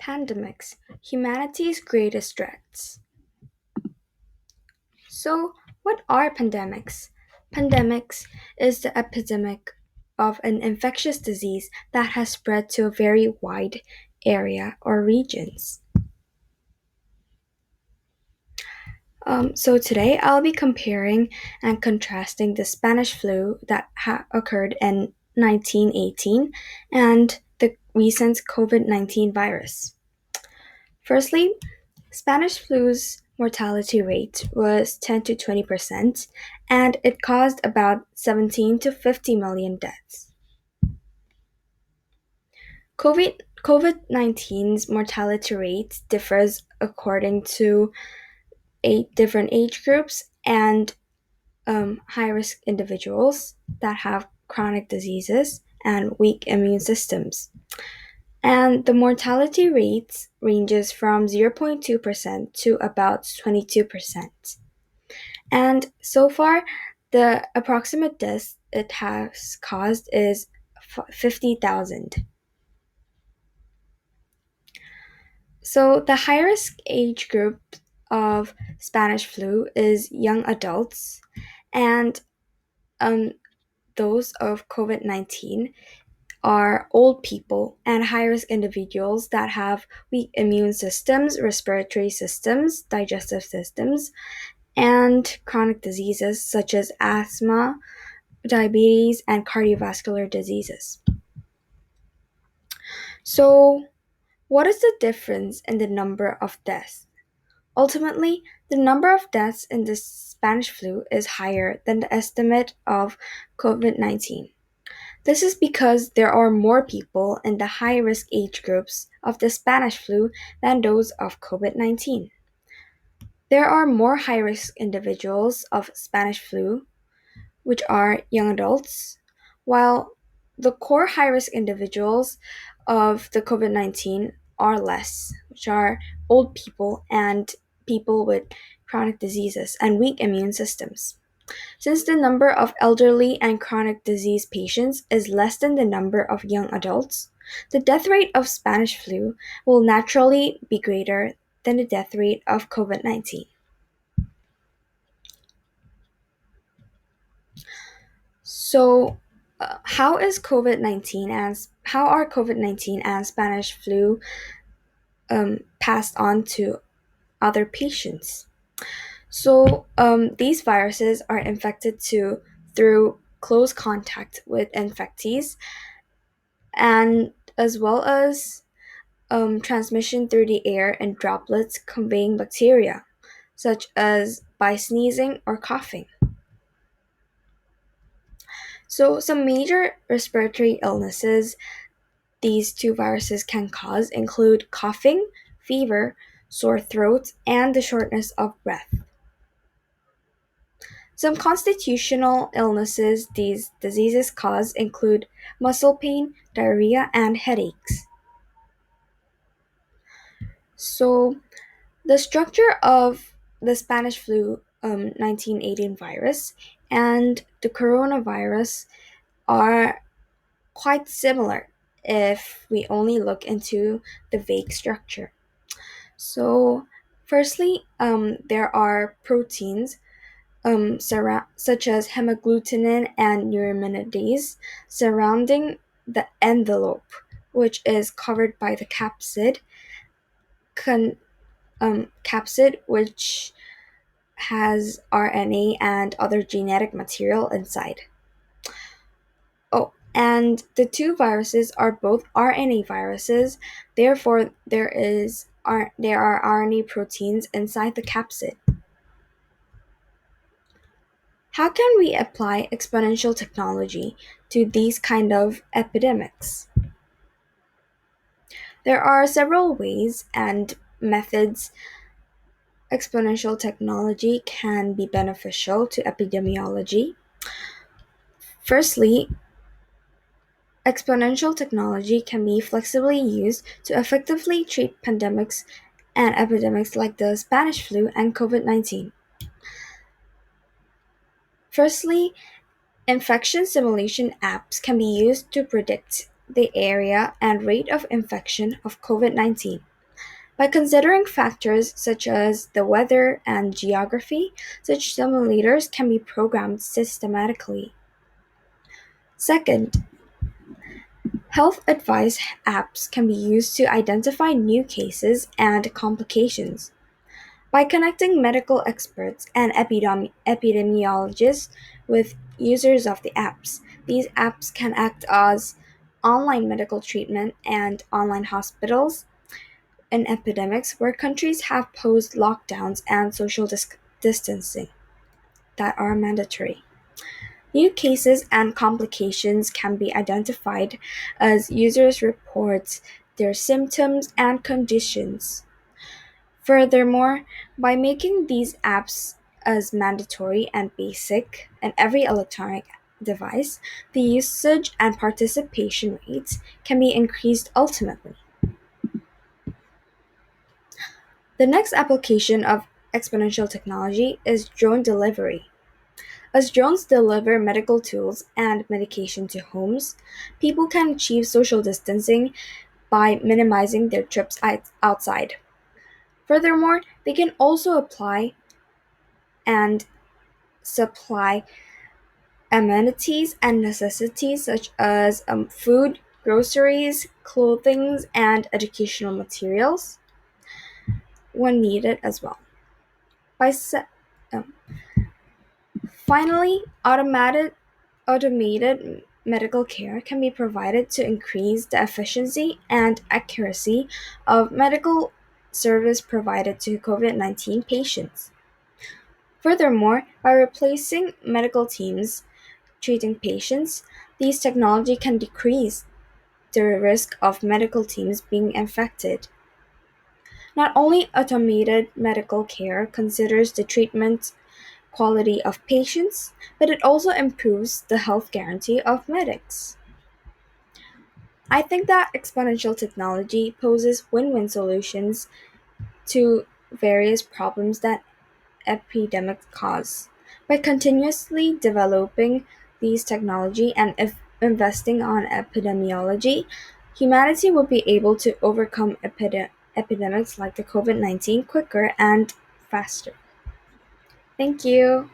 Pandemics, humanity's greatest threats. So, what are pandemics? Pandemics is the epidemic of an infectious disease that has spread to a very wide area or regions. So today I'll be comparing and contrasting the Spanish flu that occurred in 1918 and the recent COVID-19 virus. Firstly, Spanish flu's mortality rate was 10 to 20%, and it caused about 17 to 50 million deaths. COVID-19's mortality rate differs according to 8 different age groups and high risk individuals that have chronic diseases and weak immune systems. And the mortality rate ranges from 0.2% to about 22%. And so far, the approximate deaths it has caused is 50,000. So the high risk age group of Spanish flu is young adults, and um, those of COVID 19 are old people and high risk individuals that have weak immune systems, respiratory systems, digestive systems, and chronic diseases such as asthma, diabetes, and cardiovascular diseases. So, what is the difference in the number of deaths? Ultimately, the number of deaths in the Spanish flu is higher than the estimate of COVID 19. This is because there are more people in the high risk age groups of the Spanish flu than those of COVID 19. There are more high risk individuals of Spanish flu, which are young adults, while the core high risk individuals of the COVID 19 are less, which are old people and people with chronic diseases and weak immune systems. Since the number of elderly and chronic disease patients is less than the number of young adults, the death rate of Spanish flu will naturally be greater than the death rate of COVID 19. So, how are COVID-19 and Spanish flu passed on to other patients? So, these viruses are infected through close contact with infectees and as well as transmission through the air and droplets conveying bacteria, such as by sneezing or coughing. So, some major respiratory illnesses these two viruses can cause include coughing, fever, sore throat, and the shortness of breath. Some constitutional illnesses these diseases cause include muscle pain, diarrhea, and headaches. So, the structure of the Spanish flu 1918 virus and the coronavirus are quite similar if we only look into the vague structure. So, firstly, there are proteins such as hemagglutinin and neuraminidase surrounding the envelope, which is covered by the con- capsid, which has RNA and other genetic material inside. Oh, and the two viruses are both RNA viruses, therefore there are RNA proteins inside the capsid. How can we apply exponential technology to these kind of epidemics? There are several ways and methods exponential technology can be beneficial to epidemiology. Firstly, exponential technology can be flexibly used to effectively treat pandemics and epidemics like the Spanish flu and COVID 19. Firstly, infection simulation apps can be used to predict the area and rate of infection of COVID 19. By considering factors such as the weather and geography, such simulators can be programmed systematically. Second, health advice apps can be used to identify new cases and complications. By connecting medical experts and epidemiologists with users of the apps, these apps can act as online medical treatment and online hospitals in epidemics where countries have posed lockdowns and social distancing that are mandatory. New cases and complications can be identified as users report their symptoms and conditions. Furthermore, by making these apps as mandatory and basic in every electronic device, the usage and participation rates can be increased ultimately. The next application of exponential technology is drone delivery. As drones deliver medical tools and medication to homes, people can achieve social distancing by minimizing their trips outside. Furthermore, they can also apply and supply amenities and necessities such as food, groceries, clothing, and educational materials when needed as well. By se- um, Finally, automated medical care can be provided to increase the efficiency and accuracy of medical service provided to COVID-19 patients. Furthermore, by replacing medical teams treating patients, these technology can decrease the risk of medical teams being infected. Not only automated medical care considers the treatment quality of patients, but it also improves the health guarantee of medics. I think that exponential technology poses win-win solutions to various problems that epidemics cause. By continuously developing these technology and investing on epidemiology, humanity will be able to overcome epidemics like the COVID-19 quicker and faster. Thank you.